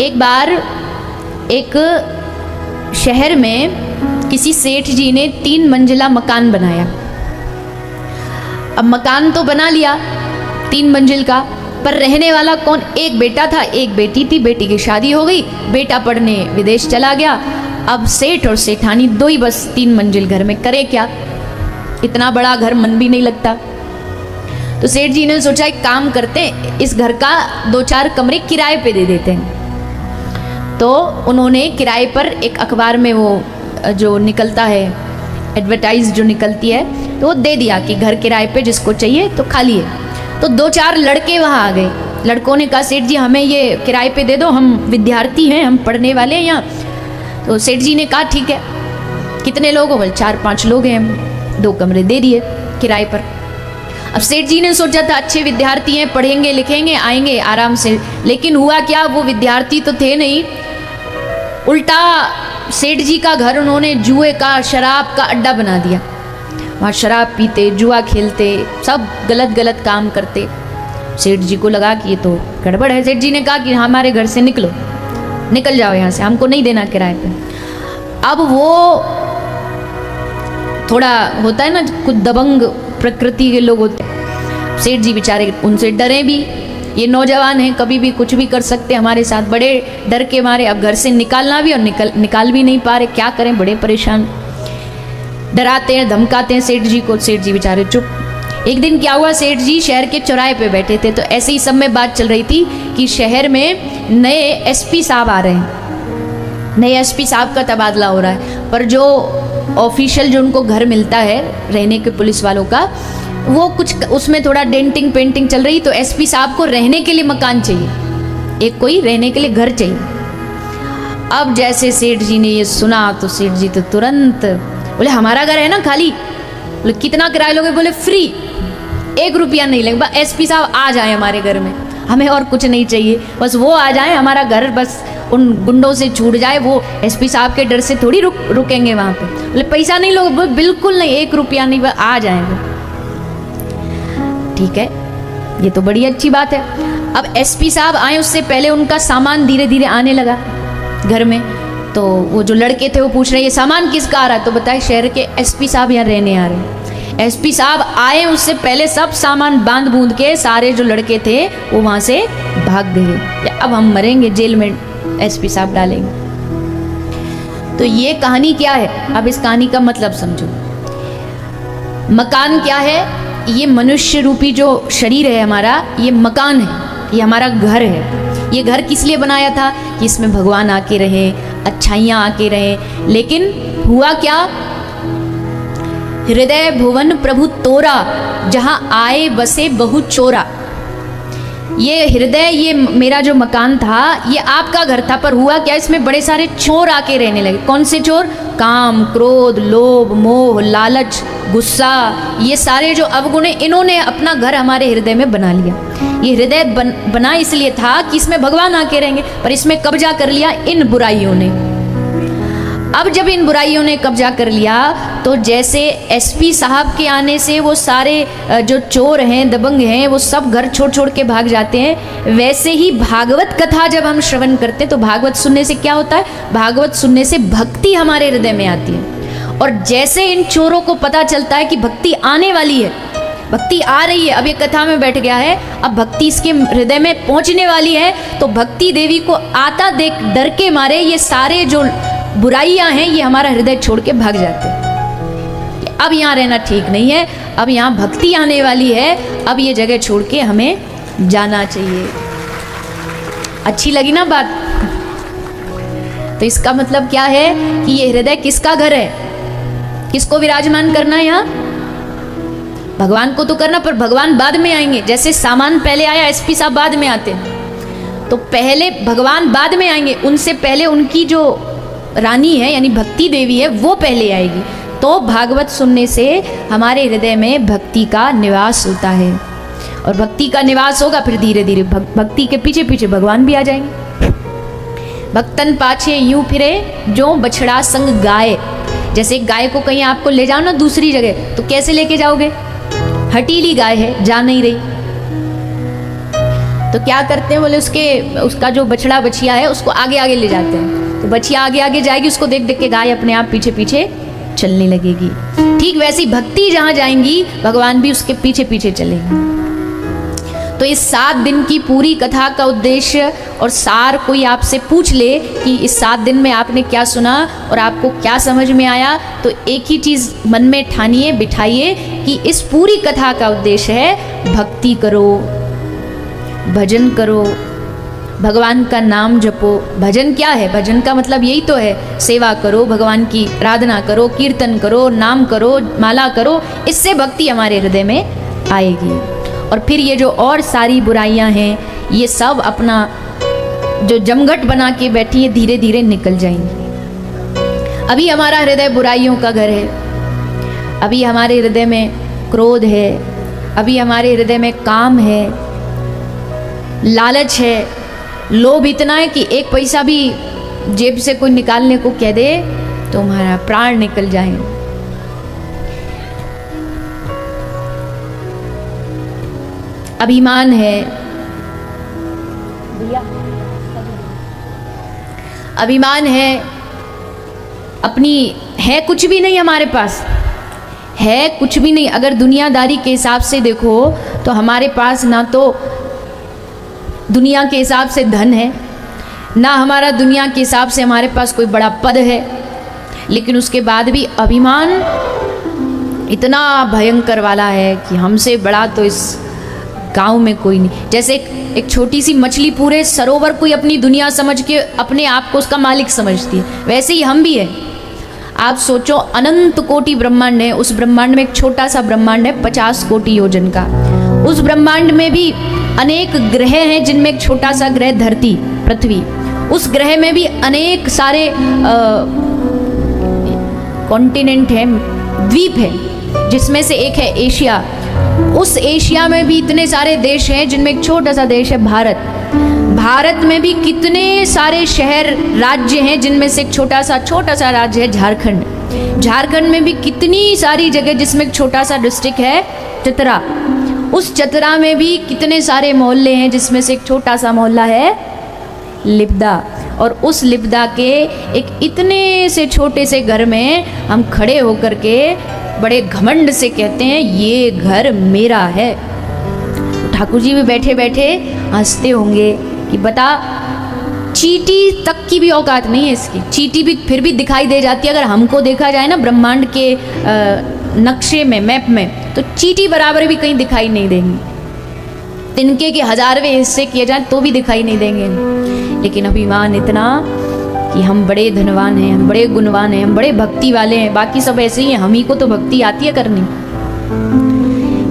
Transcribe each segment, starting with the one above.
एक बार एक शहर में किसी सेठ जी ने 3 मंजिला मकान बनाया। अब मकान तो बना लिया 3 मंजिल का, पर रहने वाला कौन? एक बेटा था, एक बेटी थी। बेटी की शादी हो गई, बेटा पढ़ने विदेश चला गया। अब सेठ और सेठानी 2 ही बस 3 मंजिल घर में, करे क्या? इतना बड़ा घर मन भी नहीं लगता। तो सेठ जी ने सोचा एक काम करते हैं, इस घर का 2-4 कमरे किराए पे दे देते हैं। तो उन्होंने किराए पर एक अखबार में वो जो निकलता है एडवर्टाइज जो निकलती है, तो वो दे दिया कि घर किराए पे जिसको चाहिए तो खाली है। तो 2-4 लड़के वहाँ आ गए। लड़कों ने कहा सेठ जी हमें ये किराए पे दे दो, हम विद्यार्थी हैं, हम पढ़ने वाले हैं यहाँ। तो सेठ जी ने कहा ठीक है। कितने लोग हो? बोले 4-5 लोग हैं, 2 कमरे दे दिए किराए पर। अब सेठ जी ने सोचा था अच्छे विद्यार्थी हैं, पढ़ेंगे लिखेंगे, आएंगे आराम से। लेकिन हुआ क्या, वो विद्यार्थी तो थे नहीं, उल्टा सेठ जी का घर उन्होंने जुए का, शराब का अड्डा बना दिया। वहाँ शराब पीते, जुआ खेलते, सब गलत गलत काम करते। सेठ जी को लगा कि ये तो गड़बड़ है। सेठ जी ने कहा कि हमारे घर से निकलो, निकल जाओ यहाँ से, हमको नहीं देना किराए पे। अब वो थोड़ा होता है ना, कुछ दबंग प्रकृति के लोग होते हैं। सेठ जी बेचारे उनसे डरे भी, ये नौजवान हैं, कभी भी कुछ भी कर सकते हमारे साथ। बड़े डर के मारे अब घर से निकालना भी और निकाल भी नहीं पा रहे, क्या करें, बड़े परेशान। डराते हैं, धमकाते हैं सेठ जी को। सेठ जी बेचारे चुप। एक दिन क्या हुआ, सेठ जी शहर के चौराहे पे बैठे थे, तो ऐसे ही सब में बात चल रही थी कि शहर में नए एसपी साहब आ रहे हैं, नए एसपी साहब का तबादला हो रहा है। पर जो ऑफिशियल जो उनको घर मिलता है रहने के पुलिस वालों का, वो कुछ उसमें थोड़ा डेंटिंग पेंटिंग चल रही। तो एसपी साहब को रहने के लिए मकान चाहिए, एक कोई रहने के लिए घर चाहिए। अब जैसे सेठ जी ने ये सुना तो सेठ जी तो तुरंत बोले हमारा घर है ना खाली। बोले कितना किराया लोगे? बोले फ्री, 1 रुपया नहीं लगेगा, एसपी साहब आ जाए हमारे घर में, हमें और कुछ नहीं चाहिए, बस वो आ जाए, हमारा घर बस उन गुंडों से छूट जाए, वो एसपी साहब के डर से थोड़ी रुकेंगे वहाँ पे। बोले पैसा नहीं लोगे? बोले बिल्कुल नहीं, 1 रुपया नहीं, बस आ जाएंगे। ठीक है, ये तो बड़ी अच्छी बात है। अब एसपी साहब आए, उससे पहले उनका सामान धीरे धीरे आने लगा घर में। तो वो जो लड़के थे वो पूछ रहे ये सामान किसका आ रहा है? तो बताए शहर के एसपी साहब यहाँ रहने आ रहे हैं। एसपी साहब आए, उससे पहले सब सामान बांध बूंद के सारे जो लड़के थे वो वहाँ से भाग गए। अब हम मरेंगे, जेल में एसपी साहब डालेंगे। तो ये कहानी क्या है? अब इस कहानी का मतलब समझो। मकान क्या है? ये मनुष्य रूपी जो शरीर है हमारा, ये मकान है, ये हमारा घर है। ये घर किस लिए बनाया था? कि इसमें भगवान आके रहे, अच्छाइयाँ आके रहे। लेकिन हुआ क्या? हृदय भुवन प्रभु तोरा, जहाँ आए बसे बहु चोरा। ये हृदय, ये मेरा जो मकान था, ये आपका घर था, पर हुआ क्या, इसमें बड़े सारे चोर आके रहने लगे। कौन से चोर? काम, क्रोध, लोभ, मोह, लालच, गुस्सा, ये सारे जो अवगुण हैं, इन्होंने अपना घर हमारे हृदय में बना लिया। ये हृदय बना इसलिए था कि इसमें भगवान आके रहेंगे, पर इसमें कब्जा कर लिया इन बुराइयों ने। अब जब इन बुराइयों ने कब्जा कर लिया, तो जैसे एसपी साहब के आने से वो सारे जो चोर हैं, दबंग हैं, वो सब घर छोड़ छोड़ के भाग जाते हैं। वैसे ही भागवत कथा जब हम श्रवण करते हैं, तो भागवत सुनने से क्या होता है? भागवत सुनने से भक्ति हमारे हृदय में आती है। और जैसे इन चोरों को पता चलता है कि भक्ति आने वाली है, भक्ति आ रही है, अब ये कथा में बैठ गया है, अब भक्ति इसके हृदय में पहुंचने वाली है, तो भक्ति देवी को आता देख डर के मारे ये सारे जो बुराइयां हैं, ये हमारा हृदय छोड़ के भाग जाते हैं। अब यहाँ रहना ठीक नहीं है, अब यहाँ भक्ति आने वाली है, अब ये जगह छोड़ के हमें जाना चाहिए। अच्छी लगी ना बात? तो इसका मतलब क्या है कि ये हृदय किसका घर है? किसको विराजमान करना है यहाँ? भगवान को तो करना, पर भगवान बाद में आएंगे। जैसे सामान पहले आया, एसपी साहब बाद में आते हैं, तो पहले भगवान बाद में आएंगे, उनसे पहले उनकी जो रानी है यानी भक्ति देवी है वो पहले आएगी। तो भागवत सुनने से हमारे हृदय में भक्ति का निवास होता है, और भक्ति का निवास होगा, फिर धीरे धीरे भक्ति के पीछे पीछे भगवान भी आ जाएंगे। भक्तन पाछे यूं फिरे जो बछड़ा संग गाय। जैसे गाय को कहीं आपको ले जाओ ना दूसरी जगह, तो कैसे लेके जाओगे? हटीली गाय है, जा नहीं रही। तो क्या करते हैं बोले, उसका जो बछड़ा बछिया है उसको आगे आगे ले जाते हैं। तो बछिया आगे आगे जाएगी, उसको देख देख के गाय अपने आप पीछे पीछे चलने लगेगी। ठीक वैसी भक्ति जहाँ जाएंगी भगवान भी उसके पीछे पीछे चलेंगे। तो इस 7 दिन की पूरी कथा का उद्देश्य और सार कोई आपसे पूछ ले कि इस 7 दिन में आपने क्या सुना और आपको क्या समझ में आया, तो एक ही चीज़ मन में ठानिए, बिठाइए कि इस पूरी कथा का उद्देश्य है भक्ति करो, भजन करो, भगवान का नाम जपो। भजन क्या है? भजन का मतलब यही तो है, सेवा करो, भगवान की आराधना करो, कीर्तन करो, नाम करो, माला करो, इससे भक्ति हमारे हृदय में आएगी। और फिर ये जो और सारी बुराइयां हैं, ये सब अपना जो जमघट बना के बैठी है धीरे धीरे निकल जाएंगी। अभी हमारा हृदय बुराइयों का घर है, अभी हमारे हृदय में क्रोध है, अभी हमारे हृदय में काम है, लालच है, लोभ इतना है कि एक पैसा भी जेब से कोई निकालने को कह दे तो हमारा प्राण निकल जाए। अभिमान है, अभिमान है, अपनी है कुछ भी नहीं, हमारे पास है कुछ भी नहीं। अगर दुनियादारी के हिसाब से देखो तो हमारे पास ना तो दुनिया के हिसाब से धन है, ना हमारा दुनिया के हिसाब से हमारे पास कोई बड़ा पद है, लेकिन उसके बाद भी अभिमान इतना भयंकर वाला है कि हमसे बड़ा तो इस गांव में कोई नहीं। जैसे एक छोटी सी मछली पूरे सरोवर को अपनी दुनिया समझ के अपने आप को उसका मालिक समझती है, वैसे ही हम भी है। आप सोचो, अनंत कोटि ब्रह्मांड है, उस ब्रह्मांड में एक छोटा सा ब्रह्मांड है 50 कोटि योजन का। उस ब्रह्मांड में भी अनेक ग्रह हैं, जिनमें एक छोटा सा ग्रह धरती पृथ्वी, उस ग्रह में भी अनेक सारे कॉन्टिनेंट हैं, द्वीप है, जिसमें से एक है एशिया। उस एशिया में भी इतने सारे देश हैं, जिनमें एक छोटा सा देश है भारत। भारत में भी कितने सारे शहर राज्य हैं, जिनमें से एक छोटा सा राज्य है झारखंड। झारखंड में भी कितनी सारी जगह, जिसमें एक छोटा सा डिस्ट्रिक्ट है चतरा। उस चतरा में भी कितने सारे मोहल्ले हैं, जिसमें से एक छोटा सा मोहल्ला है लिब्दा। और उस लिब्दा के एक इतने से छोटे से घर में हम खड़े होकर के बड़े घमंड से कहते हैं ये घर मेरा है। ठाकुर जी भी बैठे बैठे हंसते होंगे कि बता, चींटी तक की भी औकात नहीं है इसकी। चींटी भी फिर भी दिखाई दे जाती है, अगर हमको देखा जाए ना ब्रह्मांड के नक्शे में, मैप में, तो चींटी बराबर भी कहीं दिखाई नहीं देंगी। तिनके के 1000वें हिस्से किए जाए तो भी दिखाई नहीं देंगे। लेकिन अभिमान इतना कि हम बड़े धनवान हैं, हम बड़े गुणवान हैं, हम बड़े भक्ति वाले हैं, बाकी सब ऐसे ही हैं, हम ही को तो भक्ति आती है करनी।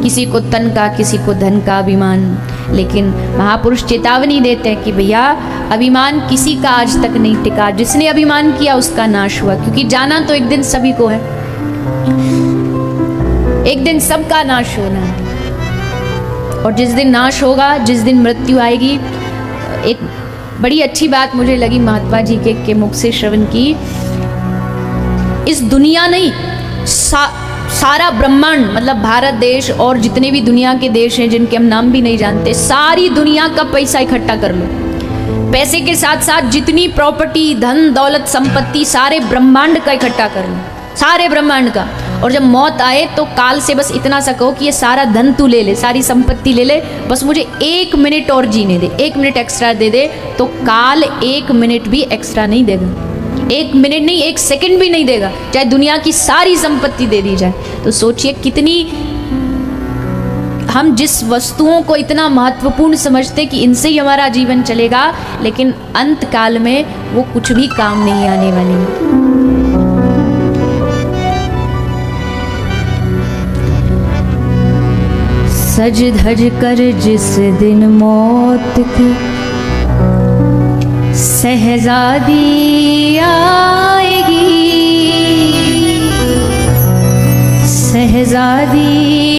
किसी को तन का, किसी को धन का अभिमान। लेकिन महापुरुष चेतावनी देते हैं कि भैया अभिमान किसी का आज तक नहीं टिका, जिसने अभिमान किया उसका नाश हुआ। क्योंकि जाना तो एक दिन सभी को है, एक दिन सबका नाश होना है। और जिस दिन नाश होगा, जिस दिन मृत्यु आएगी, एक बड़ी अच्छी बात मुझे लगी महात्मा जी के मुख से श्रवण की। इस दुनिया नहीं, सारा ब्रह्मांड, मतलब भारत देश और जितने भी दुनिया के देश हैं जिनके हम नाम भी नहीं जानते, सारी दुनिया का पैसा इकट्ठा कर लो। पैसे के साथ साथ जितनी प्रॉपर्टी, धन दौलत, संपत्ति, सारे ब्रह्मांड का इकट्ठा कर लो, सारे ब्रह्मांड का। और जब मौत आए तो काल से बस इतना सा कहो कि ये सारा धन तू ले ले, सारी संपत्ति ले ले, बस मुझे 1 मिनट और जीने दे, 1 मिनट एक्स्ट्रा दे दे। तो काल 1 मिनट भी एक्स्ट्रा नहीं देगा, 1 मिनट नहीं, 1 सेकंड भी नहीं देगा, चाहे दुनिया की सारी संपत्ति दे दी जाए। तो सोचिए कितनी हम जिस वस्तुओं को इतना महत्वपूर्ण समझते कि इनसे ही हमारा जीवन चलेगा, लेकिन अंत काल में वो कुछ भी काम नहीं आने वाली। सज धज कर जिस दिन मौत की सहजादी आएगी, सहजादी